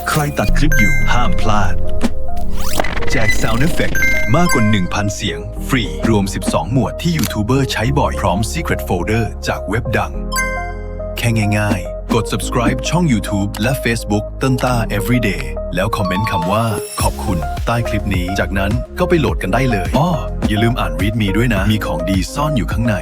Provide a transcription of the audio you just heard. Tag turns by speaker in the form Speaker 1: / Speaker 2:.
Speaker 1: ใครตัดคลิปอยู่ห้ามพลาด แจก Sound Effect มากกว่า 1,000 เสียง ฟรี รวม 12 หมวดที่ยูทูบเบอร์ใช้บ่อยพร้อม Secret Folder จากเว็บดัง แค่ง่ายๆ กด subscribe ช่อง YouTube และ Facebook ต้นต้า Everyday แล้วคอมเมนต์คำว่าขอบคุณใต้คลิปนี้ จากนั้นก็ไปโหลดกันได้เลยอย่าลืมอ่าน Read Me ด้วยนะ มีของดีซ่อนอยู่ข้างใน